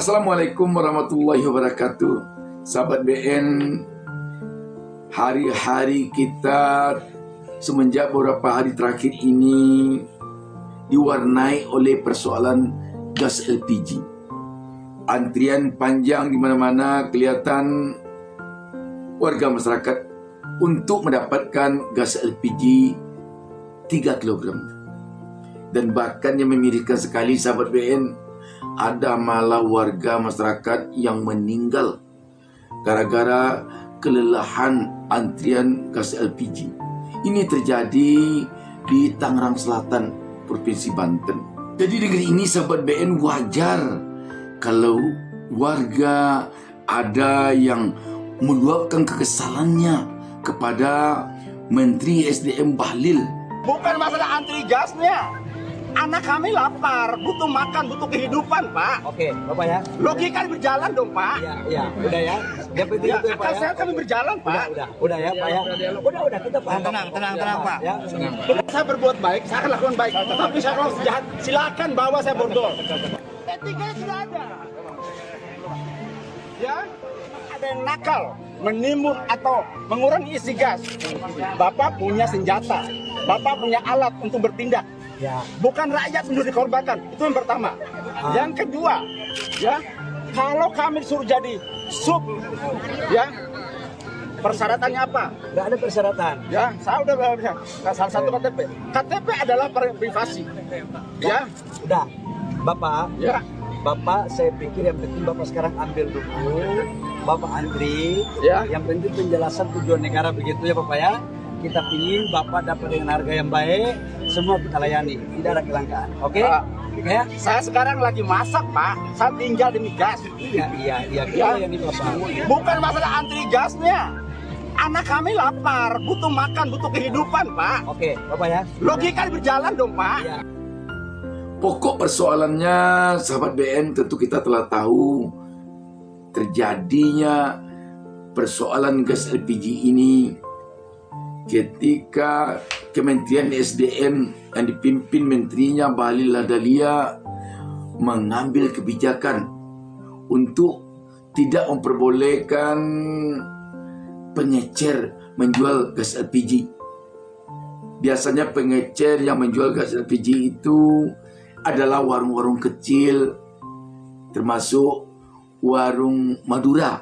Assalamualaikum warahmatullahi wabarakatuh. Sahabat BN, hari-hari kita semenjak beberapa hari terakhir ini diwarnai oleh persoalan gas LPG. Antrian panjang di mana-mana, kelihatan warga masyarakat untuk mendapatkan gas LPG 3 kg. Dan bahkan yang memiriskan sekali sahabat BN, ada malah warga masyarakat yang meninggal gara-gara kelelahan antrian gas LPG. Ini terjadi di Tangerang Selatan, Provinsi Banten. Jadi negeri ini sahabat BN, wajar kalau warga ada yang meluapkan kekesalannya kepada Menteri SDM Bahlil. Bukan masalah antri gasnya. Anak kami lapar, butuh makan, butuh kehidupan, Pak. Oke, Bapak ya. Logika berjalan dong, Pak. Iya, udah ya. Yang penting Ya, itu ya, Pak akal ya. sehat kami berjalan, Pak. Udah ya, Pak ya. Udah, kita paham. Tenang, Pak. Ya. Saya berbuat baik, saya akan lakukan baik. Tapi saya kalau jahat, silakan bawa saya bordol. Etikanya sudah ada. Ya, ada yang nakal, menimbun atau mengurangi isi gas. Bapak punya senjata, Bapak punya alat untuk bertindak. Ya. Bukan rakyat untuk dikorbankan, itu yang pertama. Yang kedua, ya, kalau kami disuruh jadi sub, ya, persyaratannya apa? Nggak ada persyaratan. Ya, saya udah bisa. Salah satu KTP. KTP adalah privasi. Ya, Udah. Bapak, ya, Bapak saya pikir yang penting Bapak sekarang ambil dulu. Bapak antri. ya. Yang penting penjelasan tujuan negara begitu ya Bapak ya. Kita ingin Bapak dapat dengan harga yang baik, semua kita layani, tidak ada kelangkaan. Oke? Pak, Ya? saya sekarang lagi masak, Pak. Saya tinggal demi gas. Iya, Ya. kita yang ini Bapak. Bukan masalah antri gasnya. Anak kami lapar, butuh makan, butuh kehidupan, Pak. Oke, Bapak ya. Logika berjalan dong, Pak. Iya. Pokok persoalannya sahabat BN, tentu kita telah tahu terjadinya persoalan gas LPG ini ketika Kementerian SDM yang dipimpin menterinya Bahlil Lahadalia mengambil kebijakan untuk tidak memperbolehkan pengecer menjual gas LPG. Biasanya pengecer yang menjual gas LPG itu adalah warung-warung kecil, termasuk warung Madura.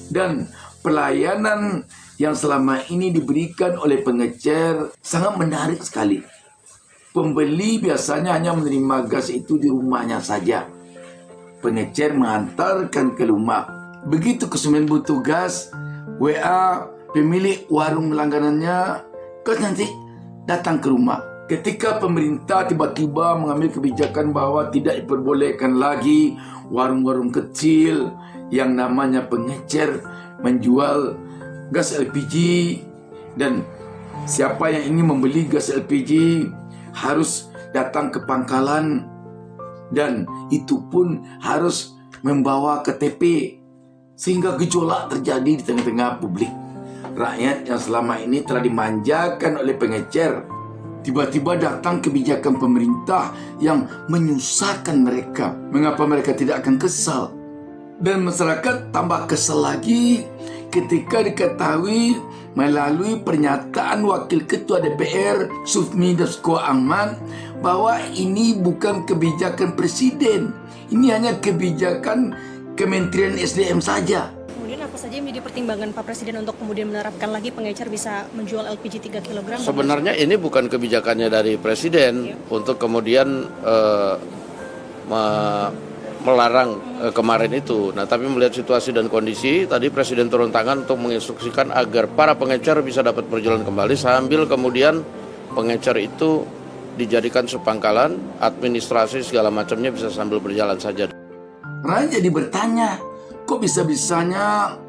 Dan pelayanan yang selama ini diberikan oleh pengecer sangat menarik sekali. Pembeli biasanya hanya menerima gas itu di rumahnya saja. Pengecer mengantarkan ke rumah. Begitu konsumen butuh gas, WA pemilik warung langganannya, gas nanti datang ke rumah. Ketika pemerintah tiba-tiba mengambil kebijakan bahwa tidak diperbolehkan lagi warung-warung kecil yang namanya pengecer menjual gas LPG, dan siapa yang ingin membeli gas LPG harus datang ke pangkalan, dan itu pun harus membawa KTP, sehingga gejolak terjadi di tengah-tengah publik. Rakyat yang selama ini telah dimanjakan oleh pengecer, tiba-tiba datang kebijakan pemerintah yang menyusahkan mereka. Mengapa mereka tidak akan kesal? Dan masyarakat tambah kesal lagi ketika diketahui melalui pernyataan Wakil Ketua DPR Sufmi Dasko Ahmad bahwa ini bukan kebijakan presiden, ini hanya kebijakan Kementerian SDM saja. Kemudian apa saja yang menjadi pertimbangan Pak Presiden untuk kemudian menerapkan lagi pengecer bisa menjual LPG 3 kg? Sebenarnya ini bukan kebijakannya dari Presiden untuk kemudian melarang kemarin itu. Nah, tapi melihat situasi dan kondisi, tadi Presiden turun tangan untuk menginstruksikan agar para pengecer bisa dapat berjalan kembali, sambil kemudian pengecer itu dijadikan sepangkalan, administrasi segala macamnya bisa sambil berjalan saja. Rakyat jadi bertanya, kok bisa-bisanya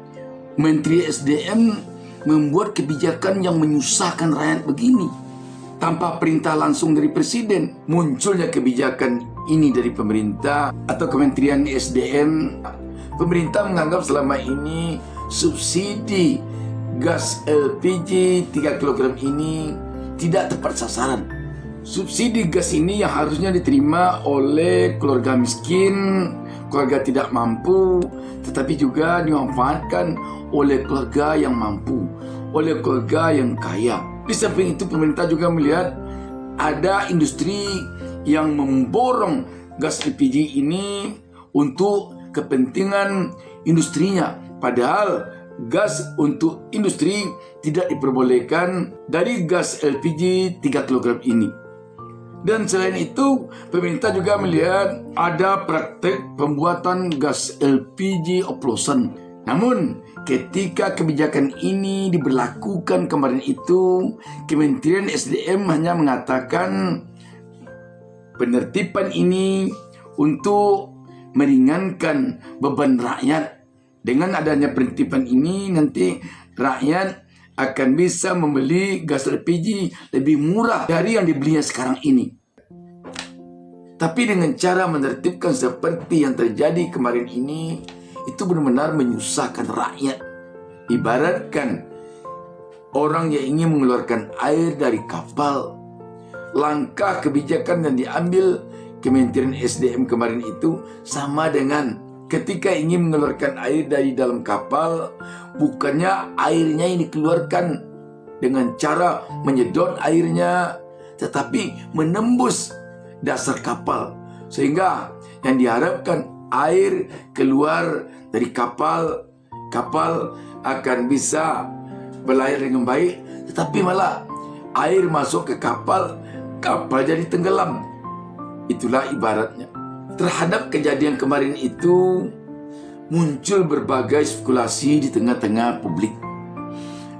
Menteri SDM membuat kebijakan yang menyusahkan rakyat begini? Tanpa perintah langsung dari Presiden, munculnya kebijakan ini dari pemerintah atau Kementerian SDM. Pemerintah menganggap selama ini subsidi gas LPG 3 kg ini tidak tepat sasaran. Subsidi gas ini yang harusnya diterima oleh keluarga miskin, keluarga tidak mampu, tetapi juga dimanfaatkan oleh keluarga yang mampu, oleh keluarga yang kaya. Di samping itu pemerintah juga melihat ada industri yang memborong gas LPG ini untuk kepentingan industrinya. Padahal gas untuk industri tidak diperbolehkan dari gas LPG 3 kg ini. Dan selain itu, pemerintah juga melihat ada praktek pembuatan gas LPG oplosan. Namun, ketika kebijakan ini diberlakukan kemarin itu, Kementerian SDM hanya mengatakan penertiban ini untuk meringankan beban rakyat. Dengan adanya penertiban ini, nanti rakyat akan bisa membeli gas LPG lebih murah dari yang dibelinya sekarang ini. Tapi dengan cara menertibkan seperti yang terjadi kemarin ini, itu benar-benar menyusahkan rakyat. Ibaratkan orang yang ingin mengeluarkan air dari kapal. Langkah kebijakan yang diambil Kementerian SDM kemarin itu sama dengan ketika ingin mengeluarkan air dari dalam kapal, bukannya airnya ini dikeluarkan dengan cara menyedot airnya, tetapi menembus dasar kapal. Sehingga yang diharapkan air keluar dari kapal, kapal akan bisa berlayar dengan baik, tetapi malah air masuk ke kapal, kapal jadi tenggelam. Itulah ibaratnya. Terhadap kejadian kemarin itu muncul berbagai spekulasi di tengah-tengah publik.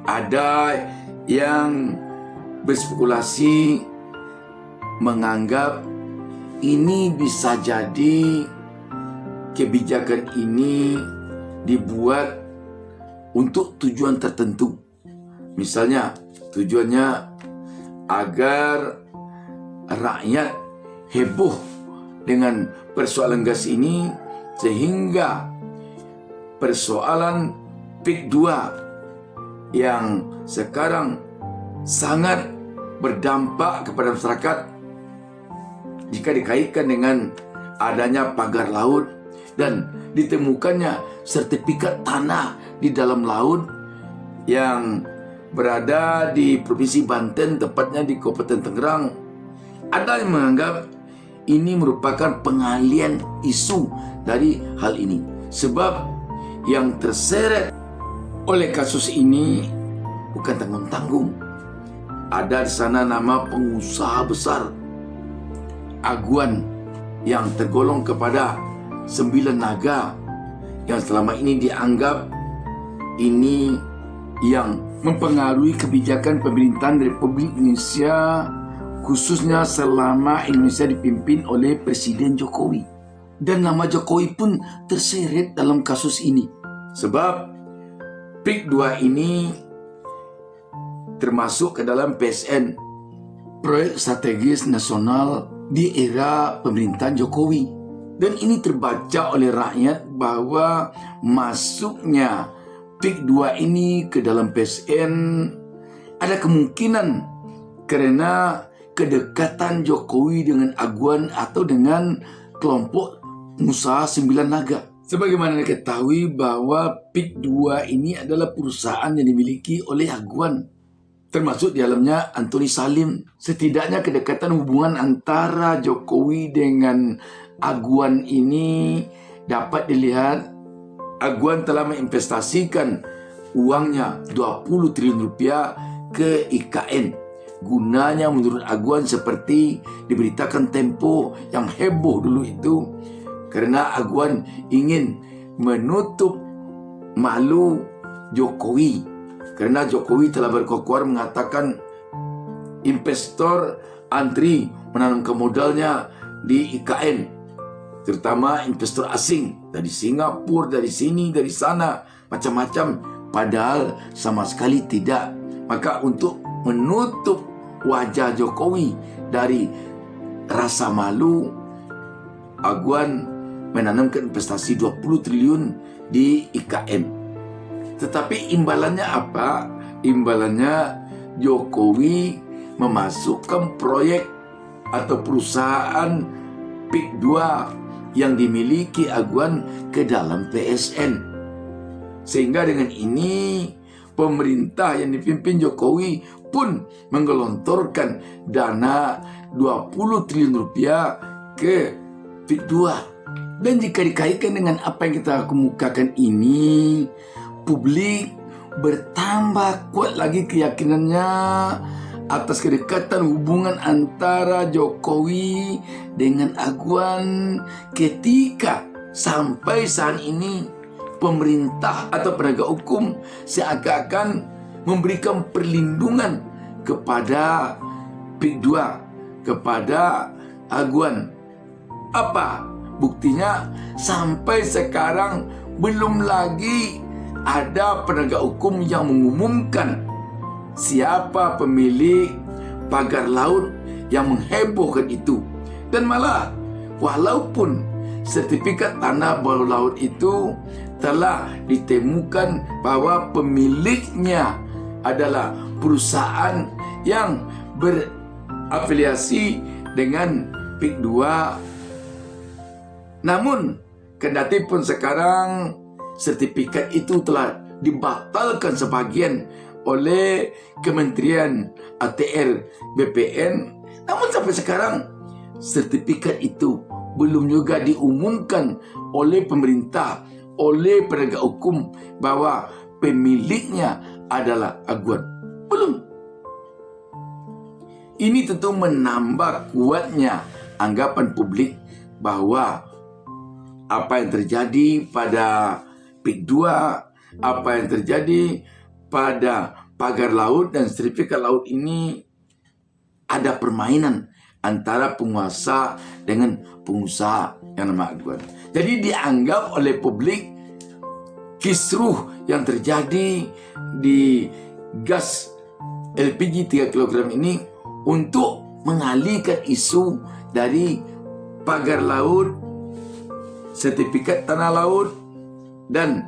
Ada yang berspekulasi menganggap ini bisa jadi kebijakan ini dibuat untuk tujuan tertentu. Misalnya tujuannya agar rakyat heboh dengan persoalan gas ini, sehingga persoalan PIK 2 yang sekarang sangat berdampak kepada masyarakat jika dikaitkan dengan adanya pagar laut dan ditemukannya sertifikat tanah di dalam laut yang berada di Provinsi Banten, tepatnya di Kabupaten Tangerang. Ada yang menganggap ini merupakan pengalian isu dari hal ini, sebab yang terseret oleh kasus ini bukan tanggung-tanggung. Ada di sana nama pengusaha besar Aguan yang tergolong kepada 9 naga yang selama ini dianggap ini yang mempengaruhi kebijakan pemerintahan Republik Indonesia, khususnya selama Indonesia dipimpin oleh Presiden Jokowi. Dan nama Jokowi pun terseret dalam kasus ini. Sebab PIK 2 ini termasuk ke dalam PSN, Proyek Strategis Nasional di era pemerintahan Jokowi. Dan ini terbaca oleh rakyat bahwa masuknya PIK 2 ini ke dalam PSN ada kemungkinan karena kedekatan Jokowi dengan Aguan atau dengan kelompok pengusaha 9 naga. Sebagaimana diketahui bahwa PIK 2 ini adalah perusahaan yang dimiliki oleh Aguan, termasuk di dalamnya Antoni Salim. Setidaknya kedekatan hubungan antara Jokowi dengan Aguan ini dapat dilihat. Aguan telah menginvestasikan uangnya 20 triliun rupiah ke IKN. Gunanya menurut Aguan seperti diberitakan Tempo yang heboh dulu itu, karena Aguan ingin menutup malu Jokowi, karena Jokowi telah berkoar mengatakan investor antri menanamkan modalnya di IKN, terutama investor asing dari Singapura, dari sini, dari sana, macam-macam, padahal sama sekali tidak. Maka untuk menutup wajah Jokowi dari rasa malu, Aguan menanamkan investasi 20 triliun di IKN. Tetapi imbalannya apa? Imbalannya Jokowi memasukkan proyek atau perusahaan PIK 2 yang dimiliki Aguan ke dalam PSN. Sehingga dengan ini pemerintah yang dipimpin Jokowi pun menggelontorkan dana 20 triliun rupiah ke PIK 2. Dan jika dikaitkan dengan apa yang kita kemukakan ini, publik bertambah kuat lagi keyakinannya atas kedekatan hubungan antara Jokowi dengan Aguan ketika sampai saat ini pemerintah atau penegak hukum seakan-akan memberikan perlindungan kepada PIK 2, kepada Aguan. Apa buktinya? Sampai sekarang belum lagi ada penegak hukum yang mengumumkan siapa pemilik pagar laut yang menghebohkan itu. Dan malah walaupun sertifikat tanah bawah laut itu telah ditemukan bahwa pemiliknya adalah perusahaan yang berafiliasi dengan PIK 2, namun kendati pun sekarang sertifikat itu telah dibatalkan sebagian oleh Kementerian ATR BPN, namun sampai sekarang sertifikat itu belum juga diumumkan oleh pemerintah, oleh penegak hukum bahwa pemiliknya adalah Aguan. Belum. Ini tentu menambah kuatnya anggapan publik bahwa apa yang terjadi pada PIK 2, apa yang terjadi pada pagar laut dan sertifikat laut ini ada permainan antara penguasa dengan pengusaha yang nama Aguan. Jadi dianggap oleh publik kisruh yang terjadi di gas LPG 3 kg ini untuk mengalihkan isu dari pagar laut, sertifikat tanah laut, dan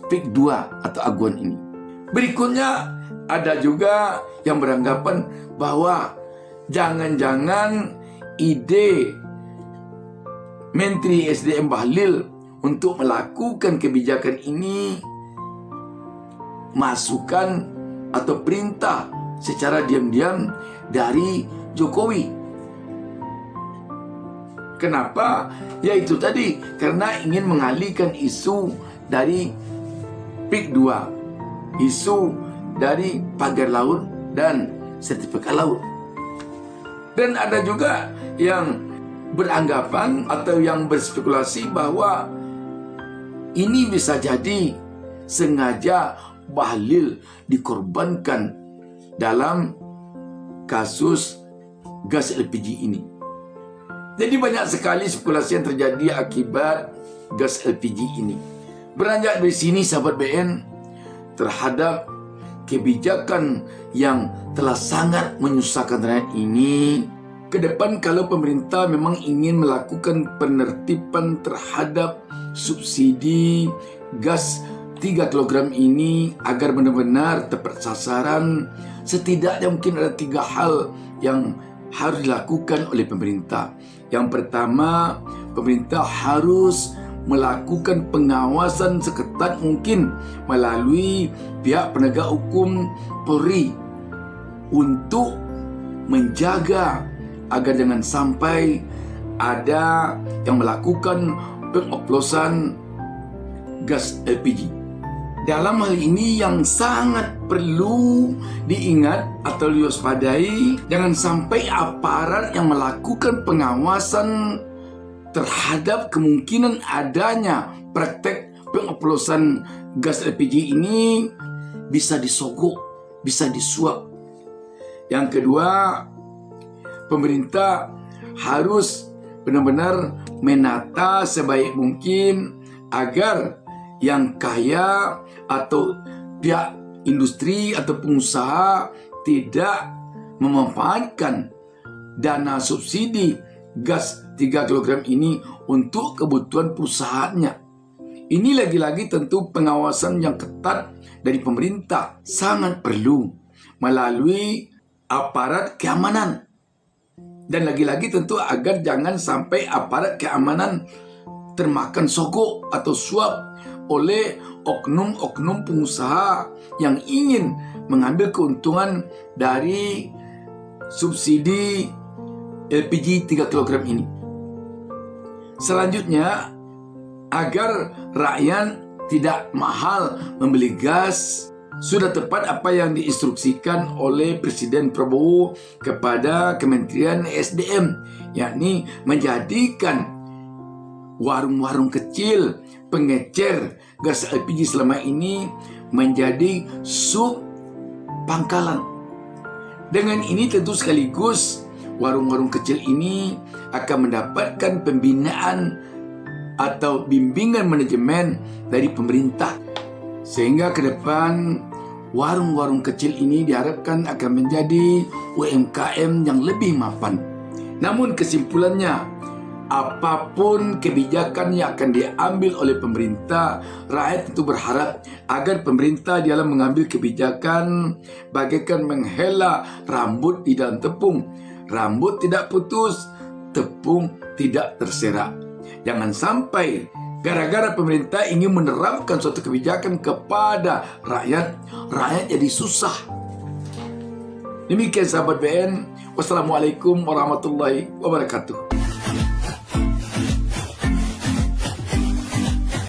PIK 2 atau Aguan ini. Berikutnya ada juga yang beranggapan bahwa jangan-jangan ide Menteri SDM Bahlil untuk melakukan kebijakan ini masukan atau perintah secara diam-diam dari Jokowi. Kenapa? Yaitu tadi, karena ingin mengalihkan isu dari PIK 2, isu dari pagar laut dan sertifikat laut. Dan ada juga yang beranggapan atau yang berspekulasi bahwa ini bisa jadi sengaja Bahlil dikorbankan dalam kasus gas LPG ini. Jadi banyak sekali spekulasi yang terjadi akibat gas LPG ini. Beranjak dari sini sahabat BN, terhadap kebijakan yang telah sangat menyusahkan rakyat ini, ke depan kalau pemerintah memang ingin melakukan penertiban terhadap subsidi gas 3 kg ini agar benar-benar tepat sasaran, setidaknya mungkin ada 3 hal yang harus dilakukan oleh pemerintah. Yang pertama, pemerintah harus melakukan pengawasan seketat mungkin melalui pihak penegak hukum Polri untuk menjaga agar jangan sampai ada yang melakukan pengoplosan gas LPG. Dalam hal ini yang sangat perlu diingat atau diwaspadai, jangan sampai aparat yang melakukan pengawasan terhadap kemungkinan adanya praktek pengoplosan gas LPG ini bisa disogok, bisa disuap. Yang kedua, pemerintah harus benar-benar menata sebaik mungkin agar yang kaya atau pihak industri atau pengusaha tidak memanfaatkan dana subsidi gas 3 kg ini untuk kebutuhan perusahaannya. Ini lagi-lagi tentu pengawasan yang ketat dari pemerintah sangat perlu melalui aparat keamanan. Dan lagi-lagi tentu agar jangan sampai aparat keamanan termakan sogok atau suap oleh oknum-oknum pengusaha yang ingin mengambil keuntungan dari subsidi LPG 3 kg ini. Selanjutnya, agar rakyat tidak mahal membeli gas, sudah tepat apa yang diinstruksikan oleh Presiden Prabowo kepada Kementerian SDM, yakni menjadikan warung-warung kecil pengecer gas LPG selama ini menjadi sub pangkalan. Dengan ini tentu sekaligus warung-warung kecil ini akan mendapatkan pembinaan atau bimbingan manajemen dari pemerintah, sehingga ke depan warung-warung kecil ini diharapkan akan menjadi UMKM yang lebih mapan. Namun kesimpulannya, apapun kebijakan yang akan diambil oleh pemerintah, rakyat tentu berharap agar pemerintah dalam mengambil kebijakan bagaikan menghela rambut di dalam tepung. Rambut tidak putus, tepung tidak terserak. Jangan sampai gara-gara pemerintah ingin menerapkan suatu kebijakan kepada rakyat jadi susah. Demikian sahabat BN. Wassalamualaikum warahmatullahi wabarakatuh.